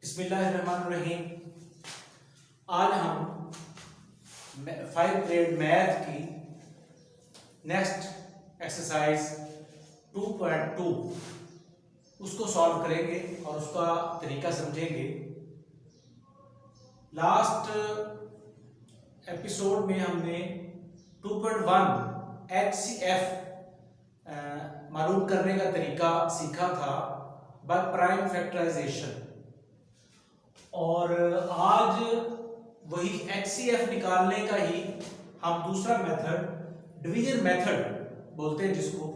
बिस्मिल्लाहिर्रहमानिर्रहीम। आज हम 5th ग्रेड मैथ की नेक्स्ट एक्सरसाइज 2.2 उसको सॉल्व करेंगे और उसका तरीका समझेंगे। लास्ट एपिसोड में हमने 2.1 HCF मालूम करने का तरीका सीखा था बाय प्राइम फैक्टराइजेशन, और आज वही HCF निकालने का ही हम दूसरा मेथड डिवीजन मेथड बोलते हैं जिसको,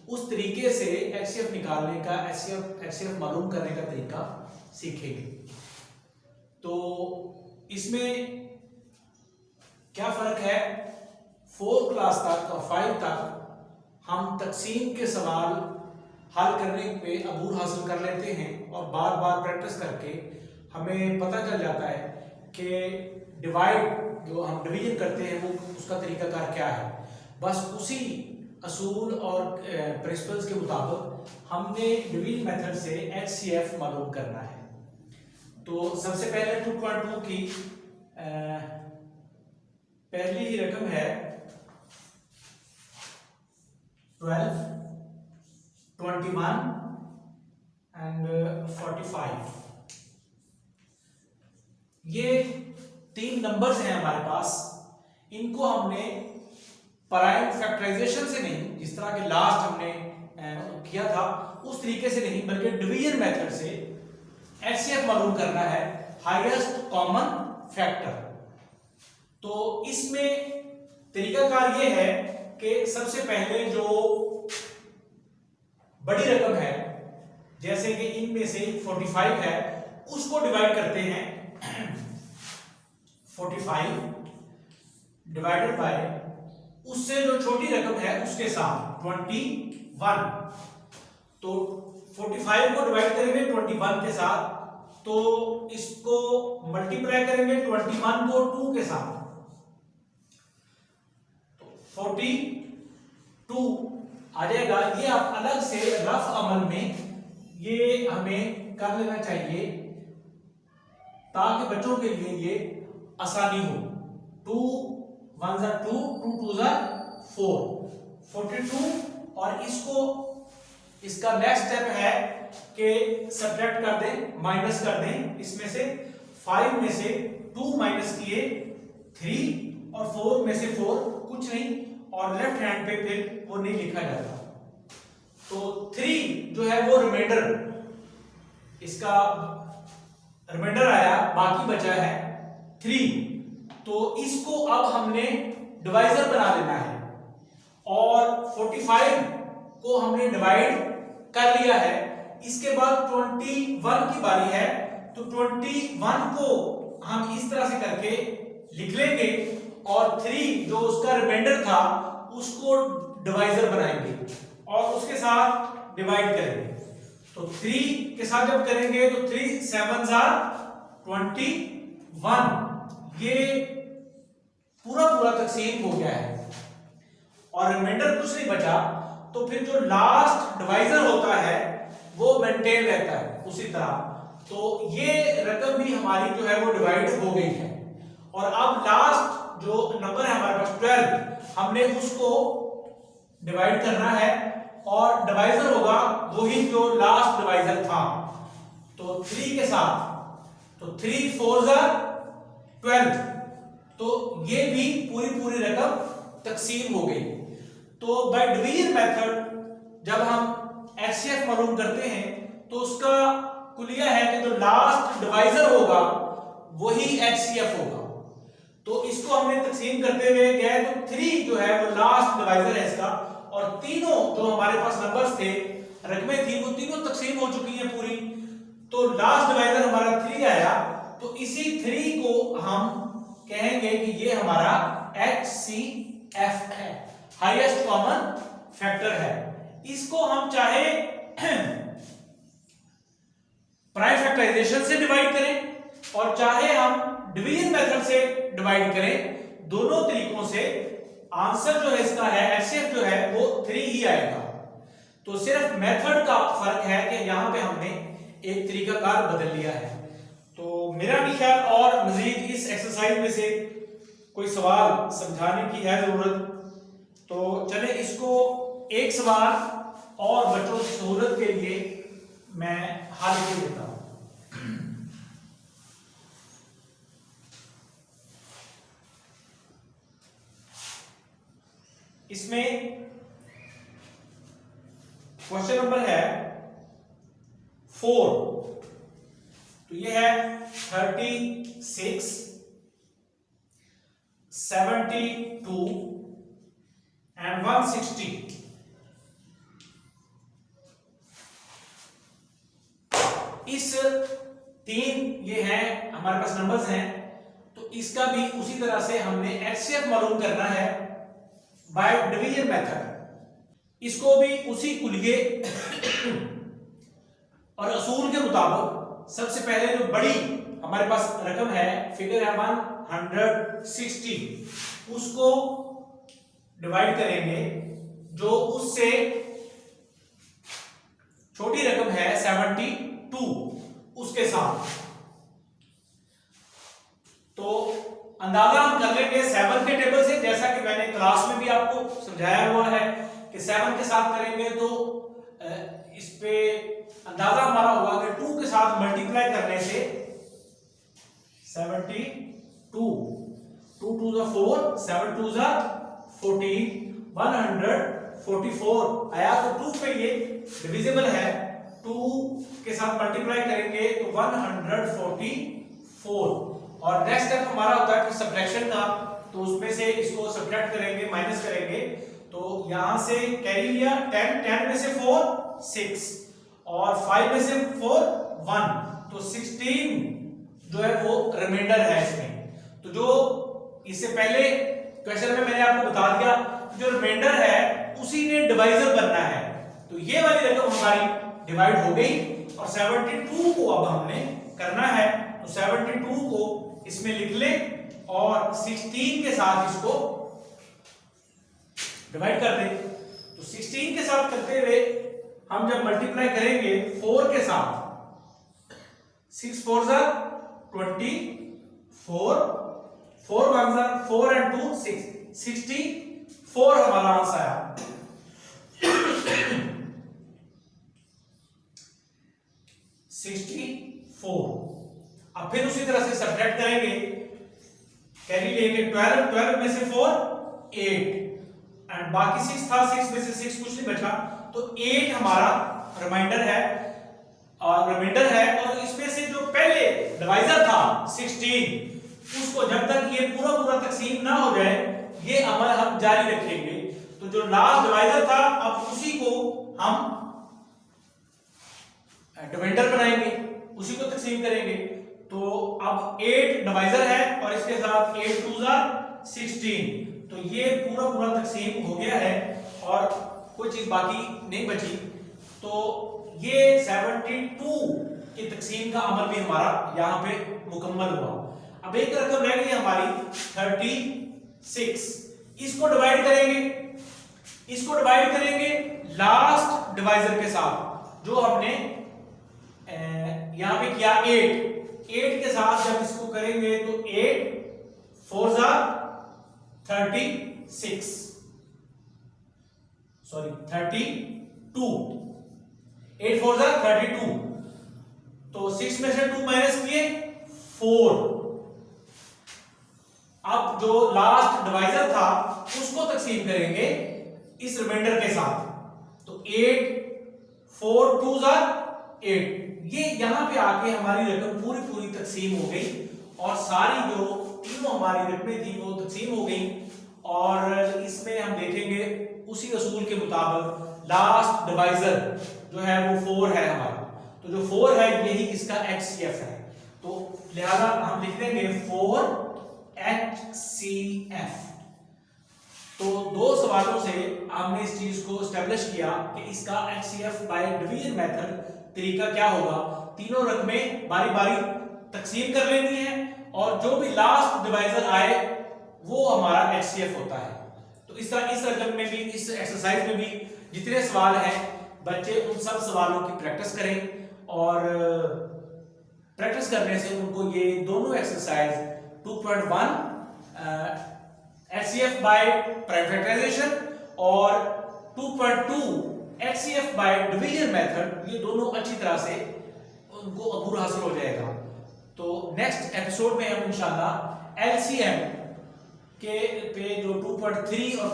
उस तरीके से HCF निकालने का HCF मालूम करने का तरीका सीखेंगे। तो इसमें क्या फर्क है, 4 क्लास तक और 5 तक हम तकसीम के सवाल हल करने पे अबूर हासिल कर लेते हैं और बार बार प्रैक्टिस करके हमें पता चल जाता है कि डिवाइड जो हम डिवीजन करते हैं वो उसका तरीकाकार क्या है। बस उसी असूल और प्रिंसिपल्स के मुताबिक हमने डिवीजन मेथड से HCF मालूम करना है। तो सबसे पहले 2.2 की पहली ही रकम है 12, 21 एंड 45। ये 3 नंबर्स हैं हमारे पास। इनको हमने प्राइम फैक्टराइजेशन से नहीं, जिस तरह के लास्ट हमने किया था उस तरीके से नहीं, बल्कि डिवीजन मेथड से HCF मालूम करना है, हाईएस्ट कॉमन फैक्टर। तो इसमें तरीकाकार ये है कि सबसे पहले जो बड़ी रकम है, जैसे कि इनमें से 45 है, उसको डिवाइड करते हैं 45 डिवाइडेड बाय उससे जो छोटी रकम है उसके साथ 21। तो 45 को डिवाइड करेंगे 21 के साथ, तो इसको मल्टीप्लाई करेंगे 21 को 2 के साथ, तो 42 आ जाएगा। ये आप अलग से रफ अमल में ये हमें कर लेना चाहिए ताकि बच्चों के लिए ये आसानी हो। 2 1 ज़ा 2, 2 2 ज़ा 4, 42। और इसको इसका नेक्स्ट स्टेप है कि सब्ट्रैक्ट कर दें, माइनस कर दें। इसमें से 5 में से 2 माइनस किए 3 और 4 में से 4 कुछ नहीं, और लेफ्ट हैंड पे फिर वो नहीं लिखा जाता। तो 3 जो है वो रिमाइंडर, इसका रिमाइंडर आया, बाकी बचा है 3। तो इसको अब हमने डिवाइजर बना लेना है, और 45 को हमने डिवाइड कर लिया है। इसके बाद 21 की बारी है, तो 21 को हम इस तरह से करके लिख लेंगे, और 3 जो उसका रिमाइंडर था उसको डिवाइजर बनाएंगे और उसके साथ डिवाइड करेंगे। तो 3 के साथ जब करेंगे तो 3 7 ज़ा 21, ये पूरा तकसीम हो गया है और रिमाइंडर कुछ नहीं बचा। तो फिर जो लास्ट डिवाइजर होता है वो मेंटेन रहता है उसी तरह। तो ये रकम भी हमारी जो है वो डिवाइड हो गई है, और अब लास्ट जो नंबर है हमारे पास 12, हमने उसको डिवाइड करना है, और डिवाइजर होगा वही जो लास्ट डिवाइजर था। तो 3 के साथ, तो 3 4 ज़ा 12, तो ये भी पूरी रकम तकसीम हो गई। तो बाय डिवीजन मेथड जब हम HCF मालूम करते हैं तो उसका कुलिया है कि जो लास्ट डिवाइजर होगा वही HCF होगा। तो इसको हमने तकसीम करते हुए गए, तो 3 जो है वो लास्ट डिवाइजर है इसका, और तीनों जो हमारे पास नंबर्स थे, रकमें थी, वो तीनों तकसीम हो चुकी हैं पूरी। तो लास्ट डिवाइजर हमारा 3 आया, तो इसी 3 को हम कहेंगे कि ये हमारा HCF है, हाईएस्ट कॉमन फैक्टर है। इसको हम चाहे प्राइम फैक्टराइजेशन से डिवाइड करें और चाहे हम डिवीजन मेथड से डिवाइड करें, दोनों तरीकों से आंसर जो है इसका है HCF जो है वो 3 ही आएगा। तो सिर्फ मेथड का फर्क है कि यहां पे हमने एक तरीकाकार बदल लिया है। तो मेरा भी ख्याल और मजीद इस एक्सरसाइज में से कोई सवाल समझाने की है जरूरत, तो चले इसको एक सवाल और बच्चों की सहूलत के लिए मैं हल कर देता हूं। इसमें क्वेश्चन नंबर है 4, तो ये है 36, 72 एंड 160। इस 3 ये हैं हमारे पास नंबर्स हैं, तो इसका भी उसी तरह से हमने एचसीएफ मालूम करना है बाय डिवीजन मेथड। इसको भी उसी कुलिये और असूल के मुताबिक सबसे पहले जो बड़ी हमारे पास रकम है, फिगर है 160, उसको डिवाइड करेंगे जो उससे छोटी रकम है 72 उसके साथ। तो अंदाजा हम कर लेंगे 7 के टेबल से, जैसा कि मैंने क्लास में भी आपको समझाया हुआ है कि 7 के साथ करेंगे तो इस पे अंदाजा हमारा होगा कि 2 के साथ मल्टीप्लाई करने से 72, 2 2 4, 7 2 14, 144 आया। तो 2 पे ये डिविजिबल है, 2 के साथ मल्टीप्लाई करेंगे तो 144। और नेक्स्ट स्टेप हमारा होता है कि सब्ट्रैक्शन का, तो उसमें से इसको सब्ट्रैक्ट करेंगे, माइनस करेंगे। तो यहां से कैरी लिया 10, 10 में से 4 6 और 5 में से 4 1, तो 16 जो है वो रिमाइंडर है इसमें। तो जो इससे पहले क्वेश्चन में मैंने आपको बता दिया, जो रिमाइंडर है उसी ने डिवाइजर बनना है। तो ये वाली रकम हमारी डिवाइड हो गई और 72 को अब हमने करना है। तो 72 को इसमें लिख ले और 16 के साथ इसको डिवाइड कर दे। तो 16 के साथ करते हुए हम जब मल्टीप्लाई करेंगे 4 के साथ, 6 4 24, 4 1 4 एंड 2 6, 64 हमारा आंसर आया। 64। अब फिर उसी तरह से सब्ट्रैक्ट करेंगे, कैरी लेंगे 12, 12 में से 4 8 एंड बाकी 6 था, 6 में से 6 कुछ नहीं बचा, तो 8 हमारा रिमाइंडर है। और इसमें से जो पहले डिवाइजर था 16, उसको जब तक ये पूरा पूरा तकसीम ना हो जाए ये अमल हम जारी रखेंगे। तो जो लास्ट डिवाइजर था अब उसी को हम डिवाइडर बनाएंगे, उसी को तकसीम करेंगे। तो अब 8 डिवाइजर है और इसके साथ 8 2 16, तो ये पूरा पूरा तकसीम हो गया है और कोई चीज बाकी नहीं बची। तो ये 72 की तकसीम का अमल भी हमारा यहाँ पे मुकम्मल हुआ। अब एक रकम रह गई हमारी 36, इसको डिवाइड करेंगे लास्ट डिवाइजर के साथ, जो हमने यहां पे किया 8 के साथ जब इसको करेंगे तो 8 4 36, सॉरी 32, 8 4 32, तो 6 में से 2 माइनस किए 4। अब जो लास्ट डिवाइजर था उसको तकसीम करेंगे इस रिमाइंडर के साथ, तो 8 4 2 8, ये यहां पे आके हमारी रकम पूरी पूरी तकसीम हो गई और सारी जो तीनों हमारी रकमें थी वो तकसीम हो गई। और इसमें हम देखेंगे उसी असूल के मुताबिक लास्ट डिवाइजर जो है वो 4 है हमारा, तो जो 4 है यही इसका एचसीएफ है। तो लिहाजा हम लिख देंगे 4 HCF। तो 2 सवालों से हमने इस चीज को एस्टेब्लिश किया कि इसका HCF बाय डिवीजन मेथड तरीका क्या होगा। तीनों रकमें बारी बारी तकसीम कर लेनी है और जो भी लास्ट डिवाइजर आए वो हमारा HCF होता है। तो इस तरह इस रकम में भी, इस एक्सरसाइज में भी जितने सवाल हैं बच्चे उन सब सवालों की प्रैक्टिस करें और प्रैक्टिस करने से उनको ये दोनों exercise 2.1 HCF by prime factorization और 2.2 HCF बाय डिवीजन मेथड, ये दोनों अच्छी तरह से उनको अबूर हासिल हो जाएगा। तो नेक्स्ट एपिसोड में हम इंशाल्लाह LCM के पे जो 2.3 और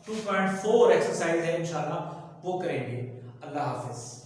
2.4 एक्सरसाइज है इंशाल्लाह वो करेंगे। अल्लाह हाफिज।